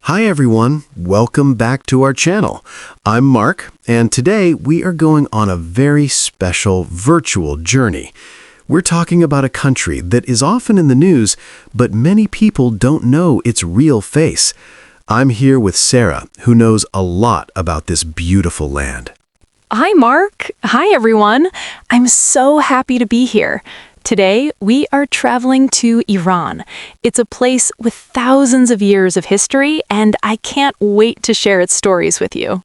Hi everyone, welcome back to our channel. I'm Mark, and today we are going on a very special virtual journey. We're talking about a country that is often in the news, but many people don't know its real face. I'm here with Sara, who knows a lot about this beautiful land. Hi, Mark. Hi, everyone. I'm so happy to be here. Today, we are traveling to Iran. It's a place with thousands of years of history, and I can't wait to share its stories with you.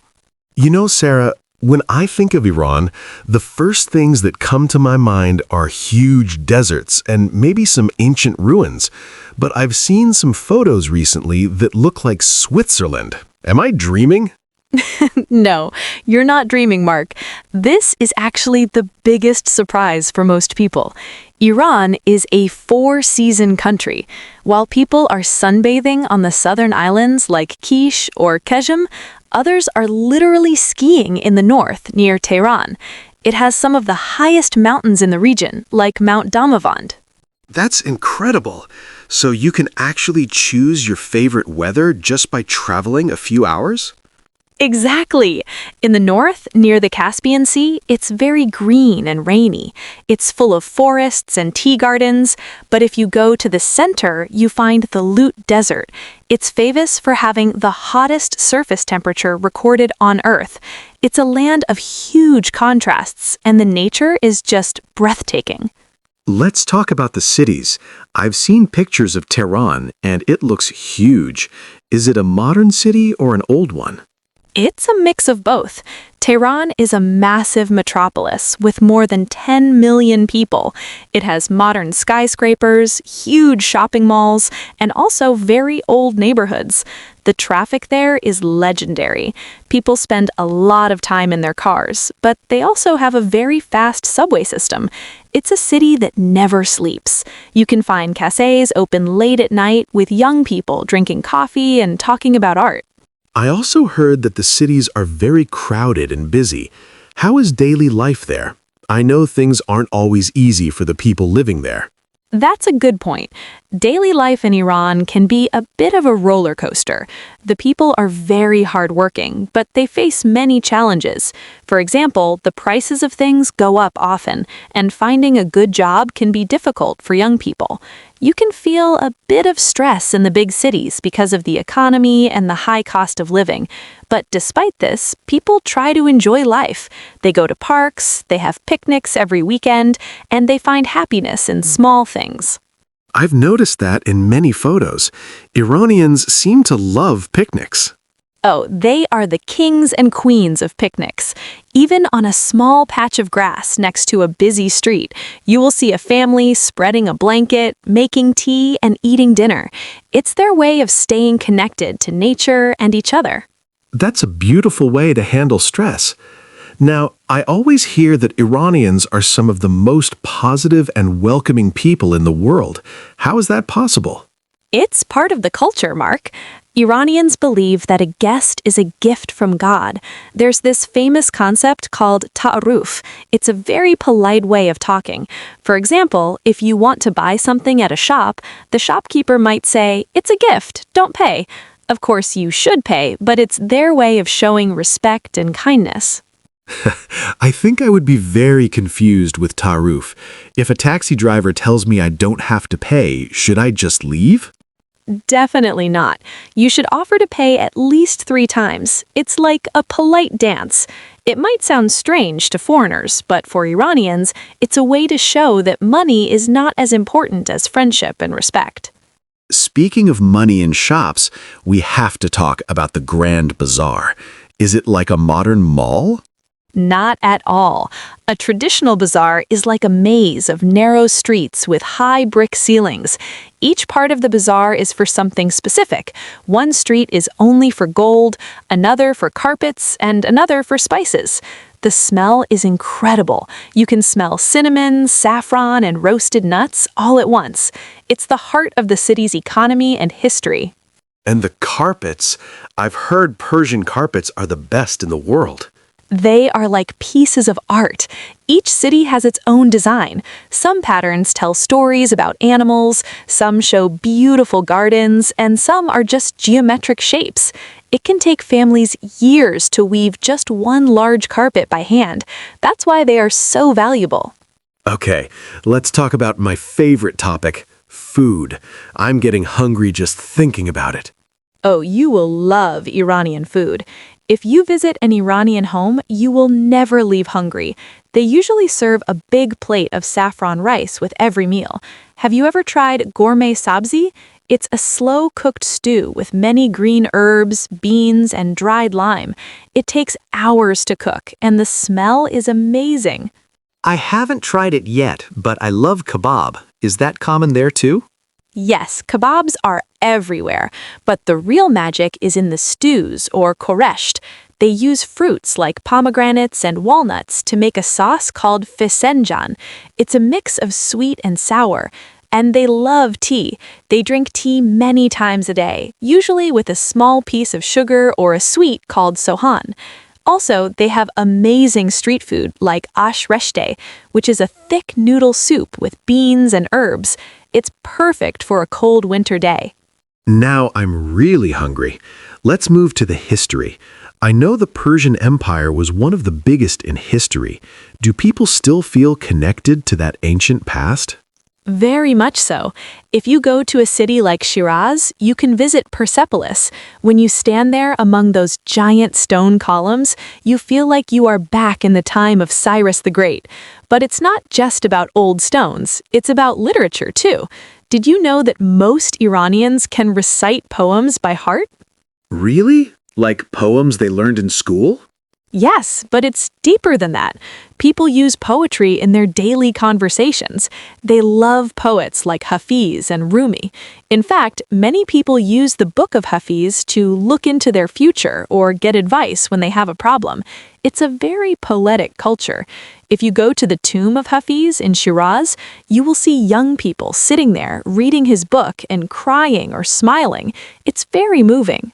You know, Sara, when I think of Iran, the first things that come to my mind are huge deserts and maybe some ancient ruins. But I've seen some photos recently that look like Switzerland. Am I dreaming? No, you're not dreaming, Mark. This is actually the biggest surprise for most people. Iran is a four-season country. While people are sunbathing on the southern islands like Kish or Kazhem, others are literally skiing in the north near Tehran. It has some of the highest mountains in the region, like Mount Damavand. That's incredible. So you can actually choose your favorite weather just by traveling a few hours? Exactly. In the north, near the Caspian Sea, it's very green and rainy. It's full of forests and tea gardens, but if you go to the center, you find the Lut Desert. It's famous for having the hottest surface temperature recorded on Earth. It's a land of huge contrasts, and the nature is just breathtaking. Let's talk about the cities. I've seen pictures of Tehran, and it looks huge. Is it a modern city or an old one? It's a mix of both. Tehran is a massive metropolis with more than 10 million people. It has modern skyscrapers, huge shopping malls, and also very old neighborhoods. The traffic there is legendary. People spend a lot of time in their cars, but they also have a very fast subway system. It's a city that never sleeps. You can find cafes open late at night with young people drinking coffee and talking about art. I also heard that the cities are very crowded and busy. How is daily life there? I know things aren't always easy for the people living there. That's a good point. Daily life in Iran can be a bit of a roller coaster. The people are very hardworking, but they face many challenges. For example, the prices of things go up often, and finding a good job can be difficult for young people. You can feel a bit of stress in the big cities because of the economy and the high cost of living. But despite this, people try to enjoy life. They go to parks, they have picnics every weekend, and they find happiness in small things. I've noticed that in many photos. Iranians seem to love picnics. Oh, they are the kings and queens of picnics. Even on a small patch of grass next to a busy street, you will see a family spreading a blanket, making tea, and eating dinner. It's their way of staying connected to nature and each other. That's a beautiful way to handle stress. Now, I always hear that Iranians are some of the most positive and welcoming people in the world. How is that possible? It's part of the culture, Mark. Iranians believe that a guest is a gift from God. There's this famous concept called Taarof. It's a very polite way of talking. For example, if you want to buy something at a shop, the shopkeeper might say, "It's a gift, don't pay." Of course, you should pay, but it's their way of showing respect and kindness. I think I would be very confused with Taarof. If a taxi driver tells me I don't have to pay, should I just leave? Definitely not. You should offer to pay at least 3 times. It's like a polite dance. It might sound strange to foreigners, but for Iranians, it's a way to show that money is not as important as friendship and respect. Speaking of money in shops, we have to talk about the Grand Bazaar. Is it like a modern mall? Not at all. A traditional bazaar is like a maze of narrow streets with high brick ceilings. Each part of the bazaar is for something specific. One street is only for gold, another for carpets, and another for spices. The smell is incredible. You can smell cinnamon, saffron, and roasted nuts all at once. It's the heart of the city's economy and history. And the carpets. I've heard Persian carpets are the best in the world. They are like pieces of art. Each city has its own design. Some patterns tell stories about animals, some show beautiful gardens, and some are just geometric shapes. It can take families years to weave just one large carpet by hand. That's why they are so valuable. Okay, let's talk about my favorite topic, food. I'm getting hungry just thinking about it. Oh, you will love Iranian food. If you visit an Iranian home, you will never leave hungry. They usually serve a big plate of saffron rice with every meal. Have you ever tried Ghormeh Sabzi? It's a slow-cooked stew with many green herbs, beans, and dried lime. It takes hours to cook, and the smell is amazing. I haven't tried it yet, but I love kebab. Is that common there too? Yes, kebabs are everywhere, but the real magic is in the stews, or koresht. They use fruits like pomegranates and walnuts to make a sauce called fesenjan. It's a mix of sweet and sour. And they love tea. They drink tea many times a day, usually with a small piece of sugar or a sweet called sohan. Also, they have amazing street food like ash reshte, which is a thick noodle soup with beans and herbs. It's perfect for a cold winter day. Now I'm really hungry. Let's move to the history. I know the Persian Empire was one of the biggest in history. Do people still feel connected to that ancient past? Very much so. If you go to a city like Shiraz, you can visit Persepolis. When you stand there among those giant stone columns, you feel like you are back in the time of Cyrus the Great. But it's not just about old stones, it's about literature too. Did you know that most Iranians can recite poems by heart? Really? Like poems they learned in school? Yes, but it's deeper than that. People use poetry in their daily conversations. They love poets like Hafiz and Rumi. In fact, many people use the book of Hafiz to look into their future or get advice when they have a problem. It's a very poetic culture. If you go to the tomb of Hafiz in Shiraz, you will see young people sitting there reading his book and crying or smiling. It's very moving.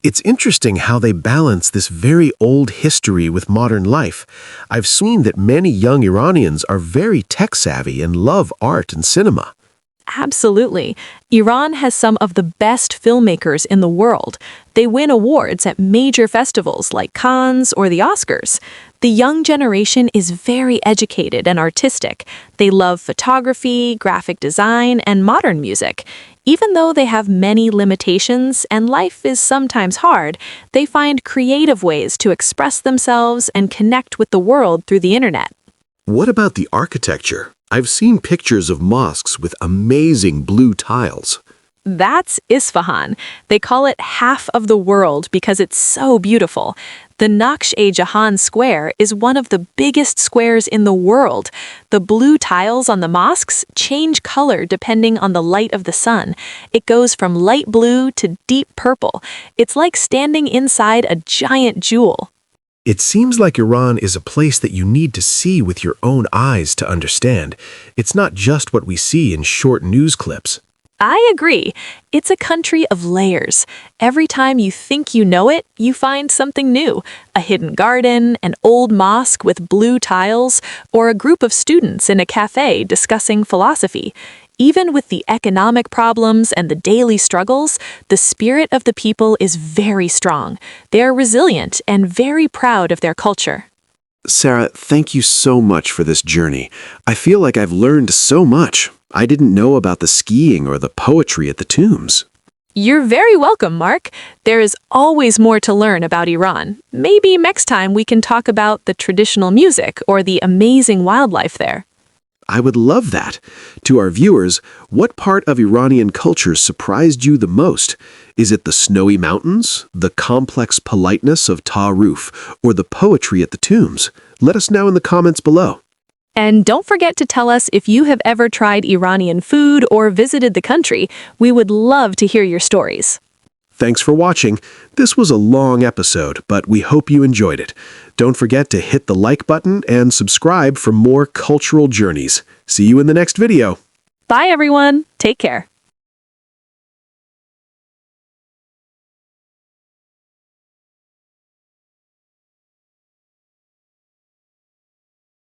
It's interesting how they balance this very old history with modern life. I've seen that many young Iranians are very tech-savvy and love art and cinema. Absolutely. Iran has some of the best filmmakers in the world. They win awards at major festivals like Cannes or the Oscars. The young generation is very educated and artistic. They love photography, graphic design, and modern music. Even though they have many limitations and life is sometimes hard, they find creative ways to express themselves and connect with the world through the internet. What about the architecture? I've seen pictures of mosques with amazing blue tiles. That's Isfahan. They call it half of the world because it's so beautiful. The Naqsh-e-Jahan Square is one of the biggest squares in the world. The blue tiles on the mosques change color depending on the light of the sun. It goes from light blue to deep purple. It's like standing inside a giant jewel. It seems like Iran is a place that you need to see with your own eyes to understand. It's not just what we see in short news clips. I agree. It's a country of layers. Every time you think you know it, you find something new. A hidden garden, an old mosque with blue tiles, or a group of students in a cafe discussing philosophy. Even with the economic problems and the daily struggles, the spirit of the people is very strong. They are resilient and very proud of their culture. Sara, thank you so much for this journey. I feel like I've learned so much. I didn't know about the skiing or the poetry at the tombs. You're very welcome, Mark. There is always more to learn about Iran. Maybe next time we can talk about the traditional music or the amazing wildlife there. I would love that. To our viewers, what part of Iranian culture surprised you the most? Is it the snowy mountains, the complex politeness of Taarof, or the poetry at the tombs? Let us know in the comments below. And don't forget to tell us if you have ever tried Iranian food or visited the country. We would love to hear your stories. Thanks for watching. This was a long episode, but we hope you enjoyed it. Don't forget to hit the like button and subscribe for more cultural journeys. See you in the next video. Bye, everyone. Take care.